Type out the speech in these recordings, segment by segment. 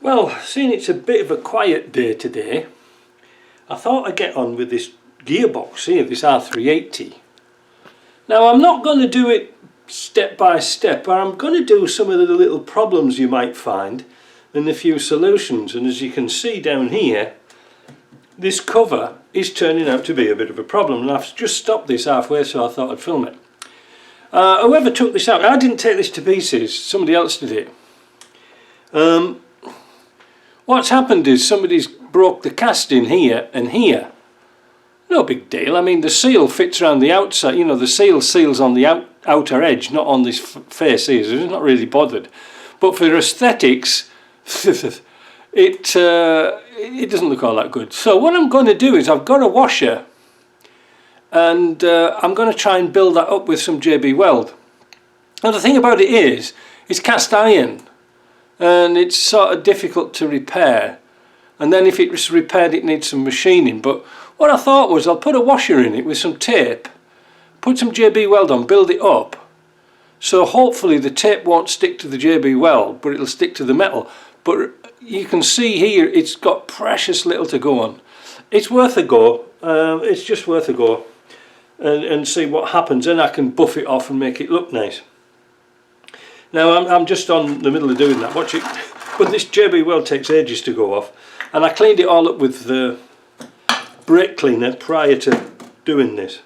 Well, seeing it's a bit of a quiet day today, I thought I'd get on with this gearbox here, this R380. Now I'm not going to do it step by step, but I'm going to do some of the little problems you might find and a few solutions. And as you can see down here, this cover is turning out to be a bit of a problem, and I've just stopped this halfway, so I thought I'd film it. Whoever took this out, I didn't take this to pieces, somebody else did it. What's happened is somebody's broke the casting here and here. No big deal. I mean, the seal fits around the outside, you know, the seal seals on the outer edge, not on this face here, so it's not really bothered. But for aesthetics, it doesn't look all that good. So what I'm going to do is I've got a washer, and I'm going to try and build that up with some JB Weld. Now the thing about it is, it's cast iron, and it's sort of difficult to repair. And then if it's repaired, it needs some machining. But what I thought was, I'll put a washer in it with some tape, put some JB Weld on, build it up. So hopefully the tape won't stick to the JB Weld, but it'll stick to the metal. But you can see here, it's got precious little to go on. It's worth a go. It's just worth a go. And see what happens. Then I can buff it off and make it look nice. Now I'm just on the middle of doing that. Watch it. But this JB Weld takes ages to go off, and I cleaned it all up with the brake cleaner prior to doing this.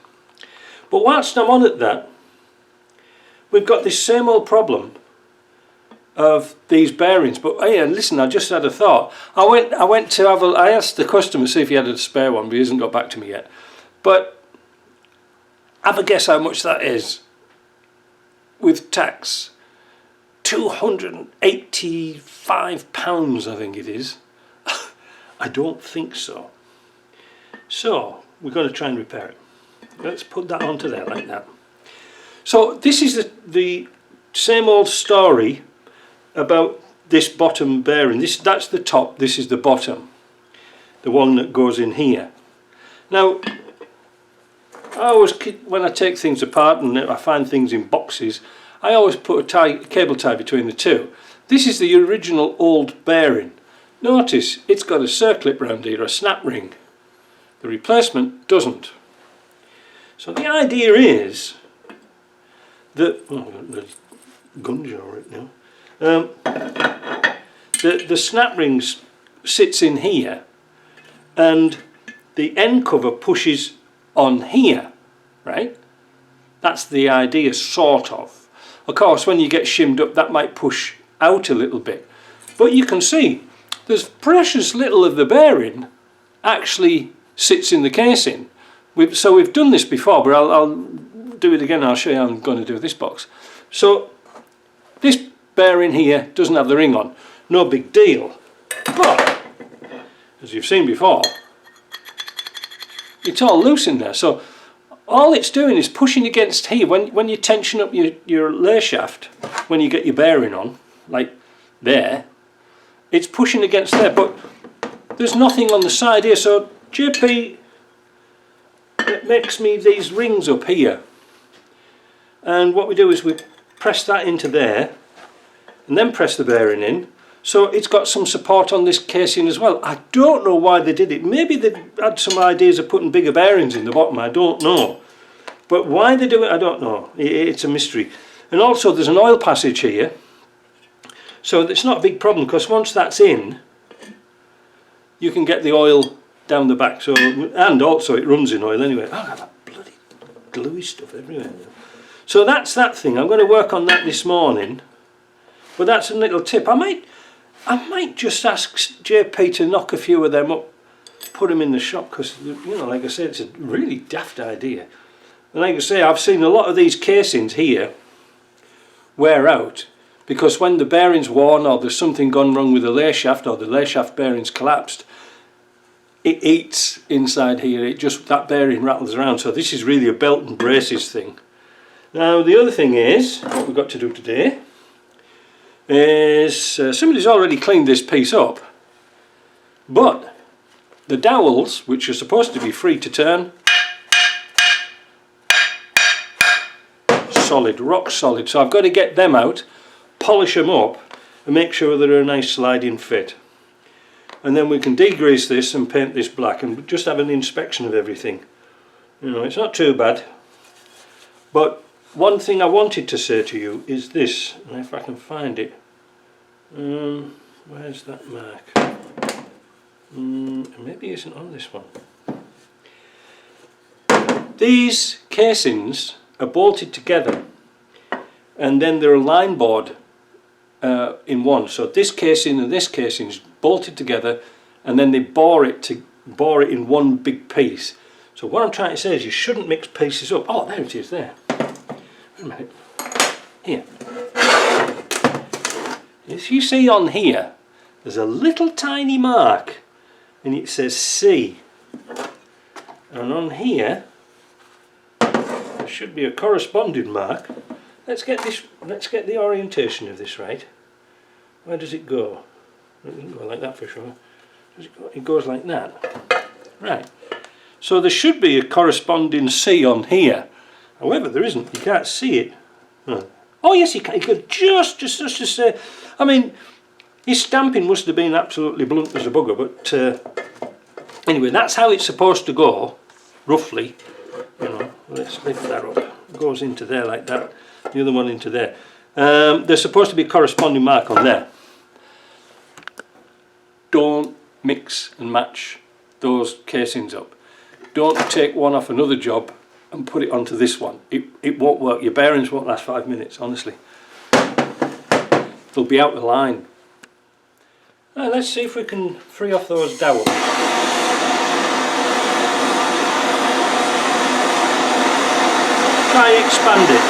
But whilst I'm on at that, we've got this same old problem of these bearings. But hey, listen, I just had a thought. I asked the customer to see if he had a spare one, but he hasn't got back to me yet. But have a guess how much that is with tax. £285, I think it is. I don't think so. So we're going to try and repair it. Let's put that onto there like that. So this is the same old story about this bottom bearing. That's the top, this is the bottom, the one that goes in here. Now I always, when I take things apart and I find things in boxes, I always put a cable tie between the two. This is the original old bearing. Notice it's got a circlip round here, a snap ring. The replacement doesn't. So the idea is that, oh, there's gun jar right now. The snap ring sits in here, and the end cover pushes on here, right? That's the idea, sort of. Of course, when you get shimmed up, that might push out a little bit. But you can see, there's precious little of the bearing actually sits in the casing. So we've done this before, but I'll do it again. I'll show you how I'm going to do this box. So this bearing here doesn't have the ring on. No big deal. But, as you've seen before, it's all loose in there. So all it's doing is pushing against here. When you tension up your lay shaft, when you get your bearing on, like there, it's pushing against there, but there's nothing on the side here. So JP makes me these rings up here, and what we do is we press that into there and then press the bearing in, so it's got some support on this casing as well. I don't know why they did it. Maybe they had some ideas of putting bigger bearings in the bottom, I don't know. But why they do it, I don't know. It's a mystery. And also there's an oil passage here, so it's not a big problem, because once that's in, you can get the oil down the back. So, and also it runs in oil anyway. Oh, I've got that bloody gluey stuff everywhere. So that's that thing. I'm going to work on that this morning. But that's a little tip. I might just ask JP to knock a few of them up, put them in the shop, because, you know, like I said, it's a really daft idea. And like I say, I've seen a lot of these casings here wear out, because when the bearing's worn, or there's something gone wrong with the lay shaft, or the lay shaft bearing's collapsed, it eats inside here. That bearing rattles around. So this is really a belt and braces thing. Now the other thing is, what we've got to do today is, somebody's already cleaned this piece up, but the dowels, which are supposed to be free to turn, solid, rock solid. So I've got to get them out, polish them up, and make sure they're a nice sliding fit. and then we can degrease this and paint this black and just have an inspection of everything. You know, it's not too bad. But one thing I wanted to say to you is this, and if I can find it, where's that mark? Maybe it isn't on this one. These casings are bolted together, and then they're a line board in one. So this casing and this casing is bolted together, and then they bore it in one big piece. So what I'm trying to say is you shouldn't mix pieces up. Oh, there it is there. Wait a minute. Here. As you see on here, there's a little tiny mark, and it says C. And on here, there should be a corresponding mark. Let's get the orientation of this right. Where does it go? It doesn't go like that for sure. It goes like that. Right. So there should be a corresponding C on here. However, there isn't. You can't see it. Oh yes, you can. You could just say. I mean, his stamping must have been absolutely blunt as a bugger. But anyway, that's how it's supposed to go, roughly. You know, let's lift that up. It goes into there like that. The other one into there. There's supposed to be a corresponding mark on there. Don't mix and match those casings up. Don't take one off another job and put it onto this one. It won't work. Your bearings won't last 5 minutes, honestly. They'll be out of line. Now, let's see if we can free off those dowels. Try and expand it.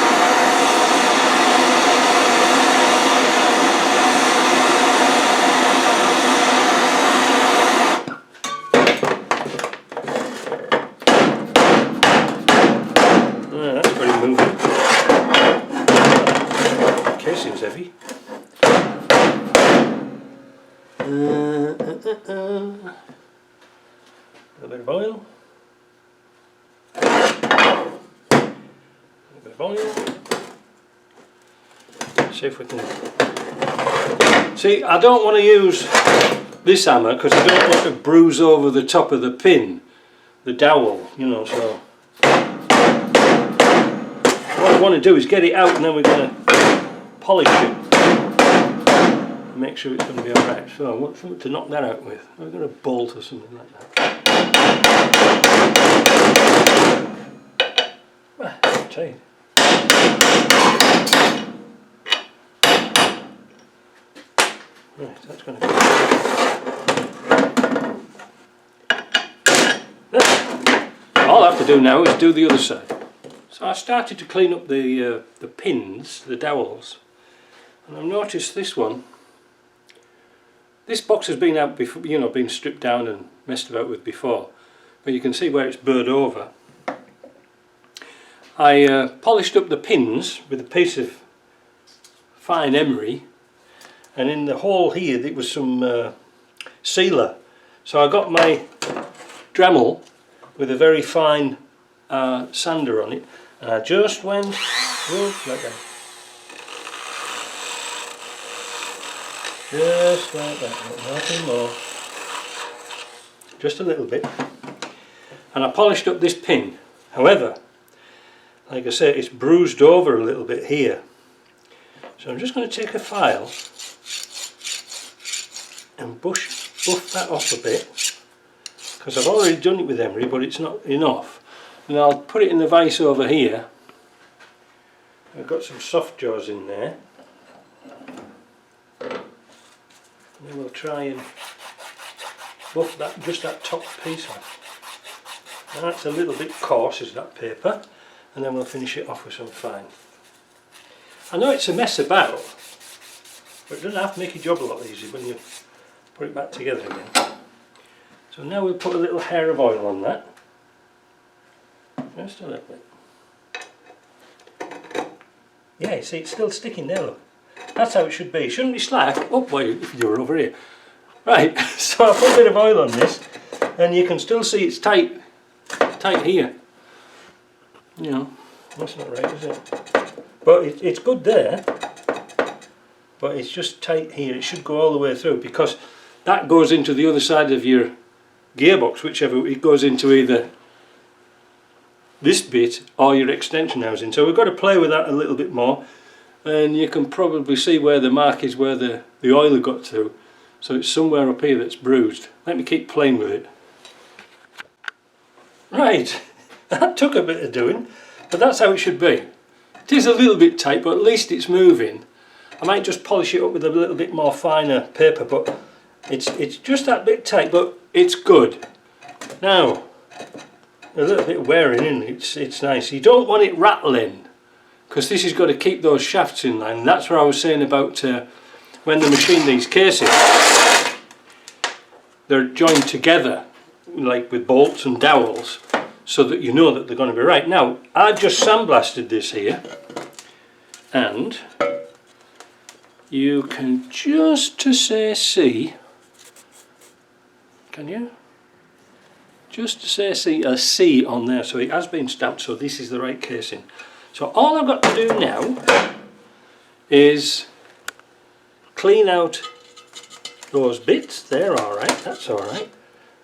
Heavy. A bit of oil. A bit of oil. See if we can. See, I don't want to use this hammer because I don't want to bruise over the top of the pin, the dowel, you know. So what I want to do is get it out, and then we're going to polish it, make sure it's going to be alright. So I want something to knock that out with. I've got a bolt or something like that. Tight. Right, that's going to go. All I have to do now is do the other side. So I started to clean up the pins, the dowels. And I've noticed this one. This box has been out before, you know, been stripped down and messed about with before, but you can see where it's burred over. I polished up the pins with a piece of fine emery, and in the hole here there was some sealer. So I got my Dremel with a very fine sander on it, and I just went like that. Just like that, nothing more. Just a little bit. And I polished up this pin. However, like I say, it's bruised over a little bit here. So I'm just going to take a file and buff that off a bit, because I've already done it with emery, but it's not enough. And I'll put it in the vise over here. I've got some soft jaws in there. And then we'll try and buff that, just that top piece off. Now that's a little bit coarse, is that paper, and then we'll finish it off with some fine. I know it's a mess about, but it doesn't have to make your job a lot easier when you put it back together again. So now we'll put a little hair of oil on that. Just a little bit. Yeah, you see it's still sticking there, look. That's how it should be. It shouldn't be slack. Oh boy, if you were over here. Right, so I put a bit of oil on this, and you can still see it's tight here. You know, that's not right, is it? But it's good there, but it's just tight here. It should go all the way through, because that goes into the other side of your gearbox, whichever, it goes into either this bit or your extension housing. So we've got to play with that a little bit more, and you can probably see where the mark is where the oil got to. So it's somewhere up here that's bruised. Let me keep playing with it. Right, that took a bit of doing, but that's how it should be. It is a little bit tight, but at least it's moving. I might just polish it up with a little bit more finer paper, but it's just that bit tight, but it's good. Now, a little bit wearing in, it's nice. You don't want it rattling, because this has got to keep those shafts in line. That's what I was saying about when they machine these casings. They're joined together, like with bolts and dowels, so that you know that they're going to be right. Now, I just sandblasted this here, and you can just to say see, can you? Just to say see a C on there, so it has been stamped, so this is the right casing. So all I've got to do now is clean out those bits. They're alright, that's alright.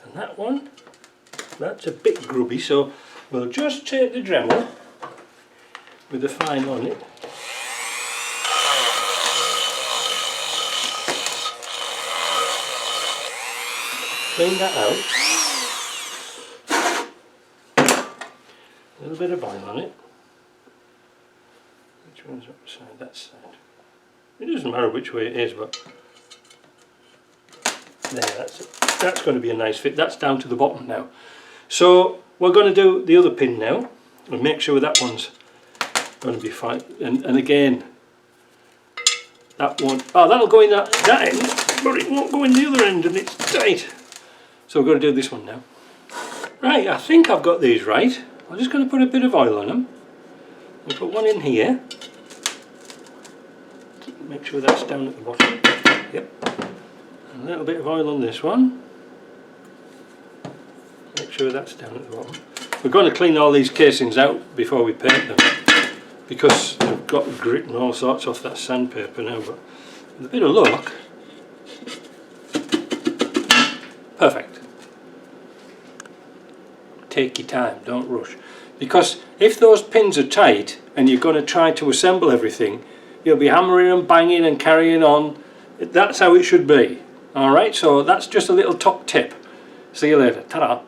And that one, that's a bit grubby, so we'll just take the Dremel with the fine on it. Clean that out. A little bit of oil on it. Which one's up the side? That side. It doesn't matter which way it is, but there, that's it. That's going to be a nice fit. That's down to the bottom now. So we're going to do the other pin now and make sure that one's going to be fine. And again, that one, oh, that'll go in that end, but it won't go in the other end, and it's tight. So we're going to do this one now. Right, I think I've got these right. I'm just going to put a bit of oil on them. I'll put one in here. Make sure that's down at the bottom. Yep. A little bit of oil on this one. Make sure that's down at the bottom. We're going to clean all these casings out before we paint them, because they've got grit and all sorts off that sandpaper now, but with a bit of luck. Perfect. Take your time, don't rush. Because if those pins are tight and you're going to try to assemble everything, you'll be hammering and banging and carrying on. That's how it should be. Alright, so that's just a little top tip. See you later. Ta-da.